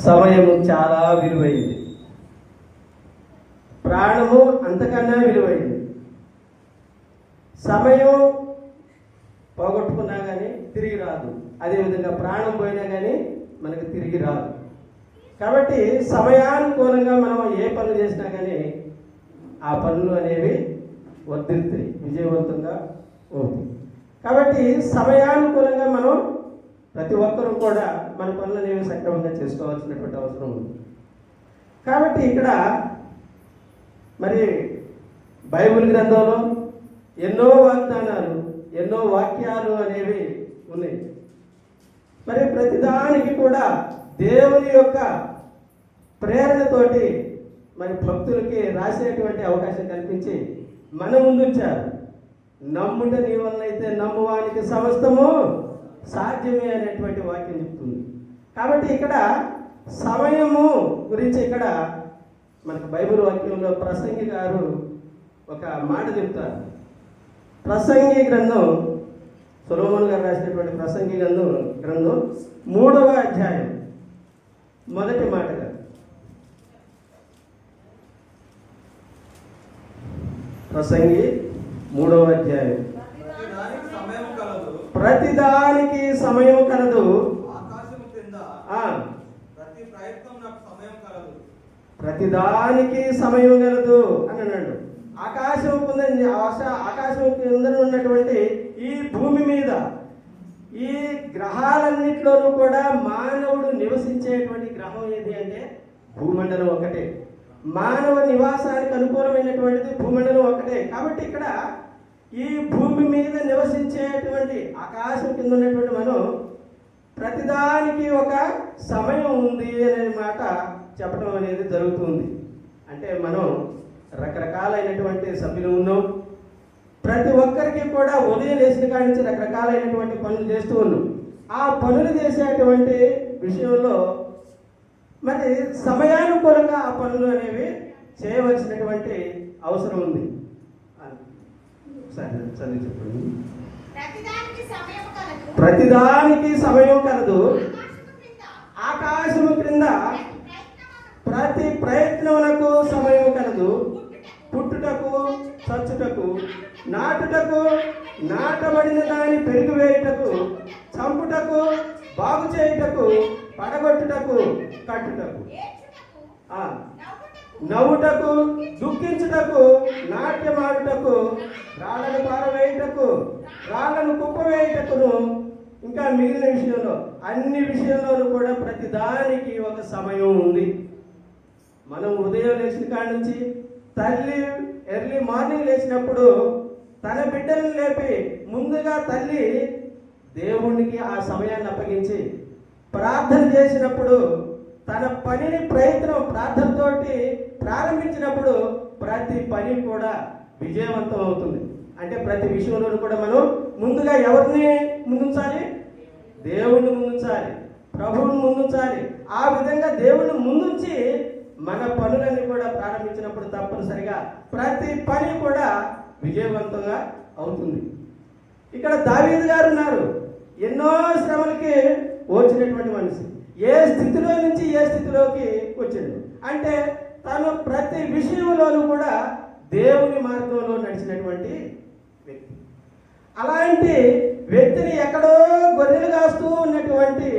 సమయము చాలా విలువైంది, ప్రాణము అంతకన్నా విలువైంది. సమయం పోగొట్టుకున్నా కానీ తిరిగి రాదు, అదేవిధంగా ప్రాణం పోయినా కానీ మనకు తిరిగి రాదు. కాబట్టి సమయానుకూలంగా మనం ఏ పనులు చేసినా కానీ ఆ పనులు అనేవి వర్ధిల్తాయి, విజయవంతంగా అవుతాయి. కాబట్టి సమయానుకూలంగా మనం ప్రతి ఒక్కరూ కూడా మన పనులు అనేవి సక్రమంగా చేసుకోవాల్సినటువంటి అవసరం ఉంది. కాబట్టి ఇక్కడ మరి బైబిల్ గ్రంథంలో ఎన్నో వాగ్దానాలు, ఎన్నో వాక్యాలు అనేవి ఉన్నాయి. మరి ప్రతిదానికి కూడా దేవుని యొక్క ప్రేరణతోటి మరి భక్తులకి రాసేటువంటి అవకాశం కల్పించి మన ముందుంచారు. నమ్ముట నీ వల్ల అయితే నమ్మువానికి సమస్తము సాధ్యమే అనేటువంటి వాక్యం చెప్తుంది. కాబట్టి ఇక్కడ సమయము గురించి ఇక్కడ మనకు బైబిల్ వాక్యంలో ప్రసంగి గారు ఒక మాట చెప్తారు. ప్రసంగి గ్రంథం, సొలొమోను గారు రాసినటువంటి ప్రసంగి గ్రంథం 3వ అధ్యాయం మొదటి మాటగా, ప్రసంగి 3వ అధ్యాయం, ప్రతిదానికి సమయం కలదు, ప్రతిదానికి సమయం కలదు అని అన్నాడు. ఆకాశం కింద ఉన్నటువంటి ఈ భూమి మీద ఈ గ్రహాలన్నింటిలోనూ కూడా మానవుడు నివసించేటువంటి గ్రహం ఏది అంటే భూమండలం ఒకటే. మానవ నివాసానికి అనుకూలమైనటువంటిది భూమండలం ఒకటే. కాబట్టి ఇక్కడ ఈ భూమి మీద నివసించేటువంటి ఆకాశం కింద ఉన్నటువంటి మనం ప్రతిదానికి ఒక సమయం ఉంది అనే మాట చెప్పడం అనేది జరుగుతుంది. అంటే మనం రకరకాలైనటువంటి సభ్యులు ఉన్నాం. ప్రతి ఒక్కరికి కూడా ఉదయం లేచిన కాడి నుంచి రకరకాలైనటువంటి పనులు చేస్తూ ఉన్నాం. ఆ పనులు చేసేటువంటి విషయంలో మరి సమయానుకూలంగా ఆ పనులు అనేవి చేయవలసినటువంటి అవసరం ఉంది. సరే చదివి చెప్పండి. ప్రతిదానికి సమయం కలదు, ఆకాశము క్రింద ప్రతి ప్రయత్నమునకు సమయం కలదు. పుట్టుటకు, చచ్చుటకు, నాటుటకు, నాటబడిన దాన్ని పెరిగివేయుటకు, చంపుటకు, బాగు చేయుటకు, పడగొట్టుటకు, కట్టుటకు, నవ్వుటకు, దుఃఖించుటకు, నాట్యమాడుటకు, రాళ్ళను పారవేయుటకు, రాళ్ళను కుప్పవేయుటకును, ఇంకా మిగిలిన విషయంలో అన్ని విషయంలోనూ కూడా ప్రతి దానికి ఒక సమయం ఉంది. మనం ఉదయం లేచిన కాడి నుంచి తల్లి ఎర్లీ మార్నింగ్ లేచినప్పుడు తన బిడ్డలను లేపి ముందుగా తల్లి దేవునికి ఆ సమయాన్ని అప్పగించి ప్రార్థన చేసినప్పుడు తన పనిని ప్రార్థనతోటి ప్రారంభించినప్పుడు ప్రతి పని కూడా విజయవంతం అవుతుంది. అంటే ప్రతి విషయంలోనూ కూడా మనం ముందుగా ఎవరిని ముందుంచాలి? దేవుణ్ణి ముందుంచాలి, ప్రభువుని ముందుంచాలి. ఆ విధంగా దేవుణ్ణి ముందుంచి మన పనులన్నీ కూడా ప్రారంభించినప్పుడు తప్పనిసరిగా ప్రతి పని కూడా విజయవంతంగా అవుతుంది. ఇక్కడ దావీదు గారు ఉన్నారు. ఎన్నో శ్రమలకి వచ్చినటువంటి మనిషి. ఏ స్థితిలో నుంచి ఏ స్థితిలోకి వచ్చాడు అంటే తను ప్రతి విషయంలోనూ కూడా దేవుని మార్గంలో నడిచినటువంటి వ్యక్తి. అలాంటి వ్యక్తిని ఎక్కడో గొర్రెలు కాస్తూ ఉన్నటువంటి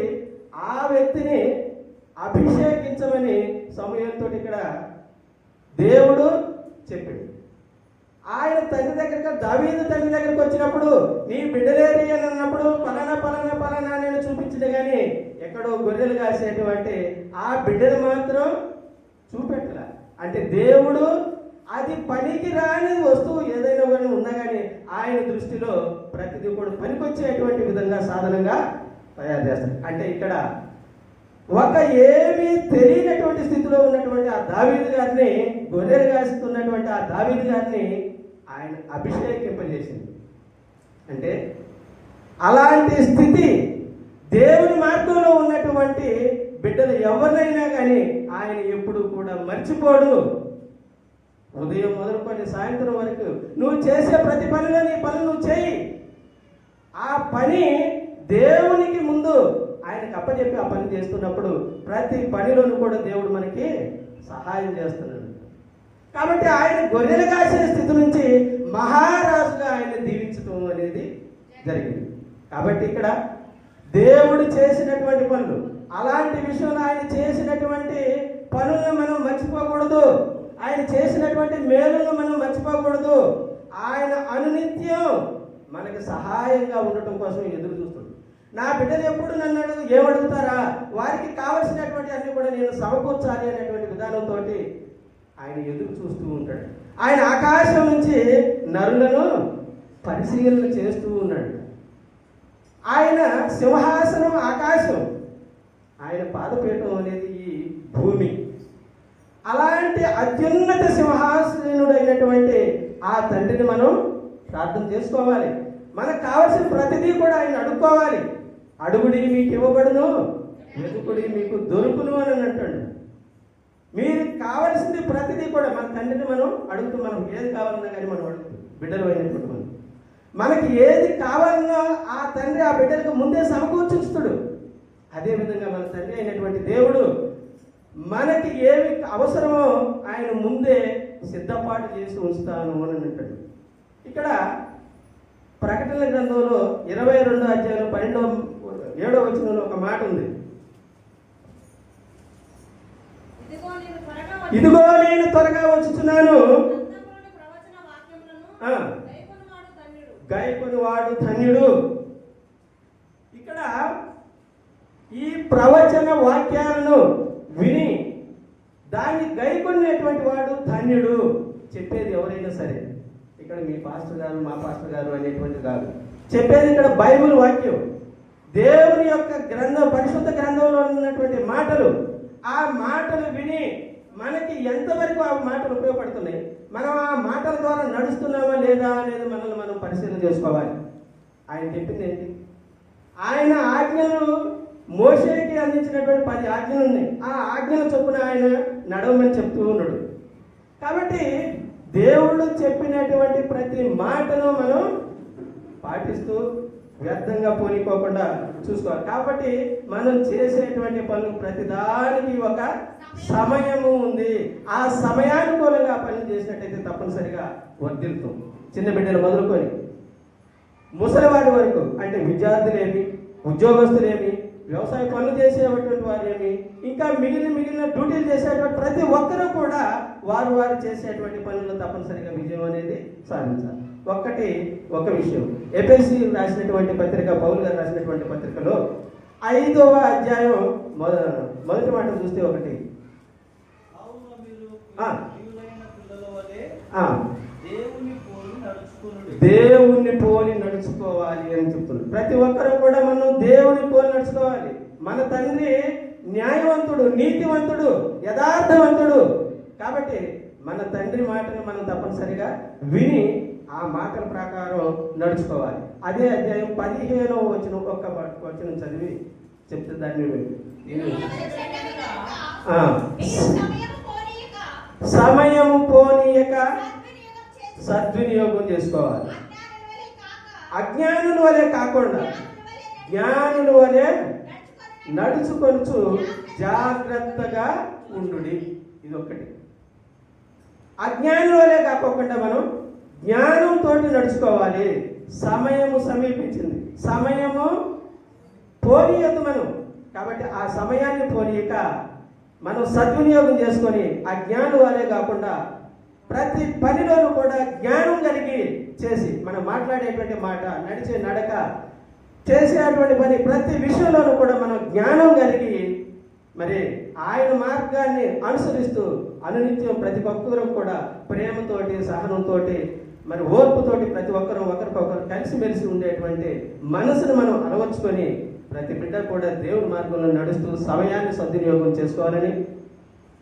ఆ వ్యక్తిని అభిషేకించమని సమయంతో ఇక్కడ దేవుడు చెప్పాడు. ఆయన తండ్రి దగ్గర, దావీదు తండ్రి దగ్గరికి వచ్చినప్పుడు నీ బిడ్డలేరి అని అన్నప్పుడు పలానా పలానా పలానా నేను చూపించదు కానీ ఎక్కడో గొర్రెలు కాసేటువంటి ఆ బిడ్డలు మాత్రం చూపెట్టల. అంటే దేవుడు అది పనికి రాని వస్తువు ఏదైనా కానీ ఉన్నా కానీ ఆయన దృష్టిలో ప్రతిదీ కూడా పనికొచ్చేటువంటి విధంగా సాధనంగా తయారు చేస్తారు. అంటే ఇక్కడ ఒక ఏమీ తెలియనటువంటి స్థితిలో ఉన్నటువంటి ఆ దావీదు గారిని, గొర్రెలు కాస్తున్నటువంటి ఆ దావీదు గారిని ఆయన అభిషేకింపజేసింది. అంటే అలాంటి స్థితి దేవుని మార్గంలో ఉన్నటువంటి బిడ్డలు ఎవరినైనా కానీ ఆయన ఎప్పుడు కూడా మర్చిపోడు. ఉదయం మొదలుకొని సాయంత్రం వరకు నువ్వు చేసే ప్రతి పనిలో నీ పనులు నువ్వు చేయి. ఆ పని దేవునికి ముందు ఆయనకు అప్పచెప్పి ఆ పని చేస్తున్నప్పుడు ప్రతి పనిలోనూ కూడా దేవుడు మనకి సహాయం చేస్తున్నాడు. కాబట్టి ఆయన గొర్రెలు కాసిన స్థితి నుంచి మహారాజుగా ఆయన దీవించడం అనేది జరిగింది. కాబట్టి ఇక్కడ దేవుడు చేసినటువంటి పనులు, అలాంటి విషయంలో ఆయన చేసినటువంటి పనులను మనం మర్చిపోకూడదు. ఆయన చేసినటువంటి మేలులను మనం మర్చిపోకూడదు. ఆయన అనునిత్యం మనకి సహాయంగా ఉండటం కోసం ఎదురు చూస్తుంది. నా బిడ్డలు ఎప్పుడు నన్ను ఏమడుగుతారా, వారికి కావలసినటువంటి అన్ని కూడా నేను సమకూర్చాలి అనేటువంటి విధానంతో ఆయన ఎదురు చూస్తూ ఉంటాడు. ఆయన ఆకాశం నుంచి నరులను పరిశీలన చేస్తూ ఉన్నాడు. ఆయన సింహాసనం ఆకాశం, ఆయన పాదపీఠం అనేది ఈ భూమి. అలాంటి అత్యున్నత సింహాసనుడైనటువంటి ఆ తండ్రిని మనం ప్రార్థన చేసుకోవాలి. మనకు కావలసిన ప్రతిదీ కూడా ఆయన అడుక్కోవాలి. అడుగుడి మీకు ఇవ్వబడును, వెతుకుడి మీకు దొరుకును అని అంటాడు. మీరు కావలసింది ప్రతిదీ కూడా మన తండ్రిని మనం అడుగుతూ, మనం ఏది కావాలన్నా కానీ మనం అడుగుతాం. బిడ్డలు అయినటువంటి మనం మనకి ఏది కావాలన్నా ఆ తండ్రి ఆ బిడ్డలకు ముందే సమకూర్చుస్తాడు. అదేవిధంగా మన తండ్రి అయినటువంటి దేవుడు మనకి ఏమి అవసరమో ఆయన ముందే సిద్ధపాటు చేసి ఉంచుతాను అని అంటాడు. ఇక్కడ ప్రకటన గ్రంథంలో 22 అధ్యాయంలో 7వ వచనంలో ఒక మాట ఉంది. ఇదిగో నేను త్వరగా వచ్చుచున్నాను, గైకొని వాడు ధన్యుడు. ఇక్కడ ఈ ప్రవచన వాక్యాలను విని దాన్ని గైకొనేటువంటి వాడు ధన్యుడు. చెప్పేది ఎవరైనా సరే, ఇక్కడ మీ పాస్టర్ గారు మా పాస్టర్ గారు అనేటువంటి కాదు, చెప్పేది ఇక్కడ బైబిల్ వాక్యం, దేవుని యొక్క గ్రంథం, పరిశుద్ధ గ్రంథంలో ఉన్నటువంటి మాటలు. ఆ మాటలు విని మనకి ఎంతవరకు ఆ మాటలు ఉపయోగపడుతున్నాయి, మనం ఆ మాటల ద్వారా నడుస్తున్నామా లేదా అనేది మనల్ని మనం పరిశీలన చేసుకోవాలి. ఆయన చెప్పింది ఏంటి? ఆయన ఆజ్ఞలు మోషేకి అందించినటువంటి 10 ఆజ్ఞలు ఉన్నాయి. ఆ ఆజ్ఞల చొప్పున ఆయన నడవమని చెప్తూ ఉన్నాడు. కాబట్టి దేవుడు చెప్పినటువంటి ప్రతి మాటను మనం పాటిస్తూ వ్యర్థంగా పోనీకోకుండా చూసుకోవాలి. కాబట్టి మనం చేసేటువంటి పనులు ప్రతిదానికి ఒక సమయము ఉంది. ఆ సమయానుకూలంగా పనులు చేసినట్టయితే తప్పనిసరిగా వర్ధిల్లుతాం. చిన్న బిడ్డలు మొదలుకొని ముసలివారి వరకు, అంటే విద్యార్థులేమి, ఉద్యోగస్తులేమి, వ్యవసాయ పనులు చేసేటువంటి వారేమి, ఇంకా మిగిలిన డ్యూటీలు చేసేటువంటి ప్రతి ఒక్కరూ కూడా వారు చేసేటువంటి పనుల్లో తప్పనిసరిగా విజయం అనేది సాధించాలి. ఒక విషయం, ఎఫెసీ రాసినటువంటి పత్రిక, పౌలు గారు రాసినటువంటి పత్రికలో 5వ అధ్యాయం మొదటి మాట చూస్తే ఒకటి, దేవుణ్ణి పోలి నడుచుకోవాలి అని చెప్తుంది. ప్రతి ఒక్కరూ కూడా మనం దేవుని పోలి నడుచుకోవాలి. మన తండ్రి న్యాయవంతుడు, నీతివంతుడు, యథార్థవంతుడు. కాబట్టి మన తండ్రి మాటను మనం తప్పనిసరిగా విని ఆ మాటల ప్రకారం నడుచుకోవాలి. అదే అధ్యాయం 15వ వచనం చదివి చెప్తే దాన్ని సమయము పోనీయక సద్వినియోగం చేసుకోవాలి. అజ్ఞానుల వలె కాకుండా జ్ఞానుల వలె నడుచుకొనుచు జాగ్రత్తగా ఉండుడి. ఇది ఒకటి. అజ్ఞానుల వలె కాకుండా మనం జ్ఞానంతో నడుచుకోవాలి. సమయము సమీపించింది, సమయము పోనీయదు మనం. కాబట్టి ఆ సమయాన్ని పోనీయక మనం సద్వినియోగం చేసుకొని అజ్ఞానం వలె కాకుండా ప్రతి పనిలోనూ కూడా జ్ఞానం కలిగి చేసి, మనం మాట్లాడేటువంటి మాట, నడిచే నడక, చేసేటువంటి పని, ప్రతి విషయంలోనూ కూడా మనం జ్ఞానం కలిగి మరి ఆయన మార్గాన్ని అనుసరిస్తూ అనునిత్యం ప్రతి ఒక్కరూ కూడా ప్రేమతోటి, సహనంతోటి, మరి ఓర్పుతోటి ప్రతి ఒక్కరూ ఒకరికొకరు కలిసిమెలిసి ఉండేటువంటి మనసును మనం అలవర్చుకొని ప్రతి బిడ్డ కూడా దేవుని మార్గంలో నడుస్తూ సమయాన్ని సద్వినియోగం చేసుకోవాలని,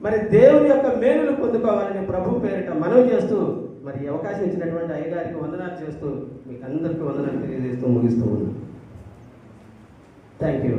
మరి దేవుని యొక్క మేలులు పొందుకోవాలని ప్రభు పేరిట మనవి చేస్తూ, మరి అవకాశం ఇచ్చినటువంటి అయ్యగారికి వందనాలు చేస్తూ మీకు అందరికీ వందనాలు తెలియజేస్తూ ముగిస్తూ ఉన్నాను. Thank you.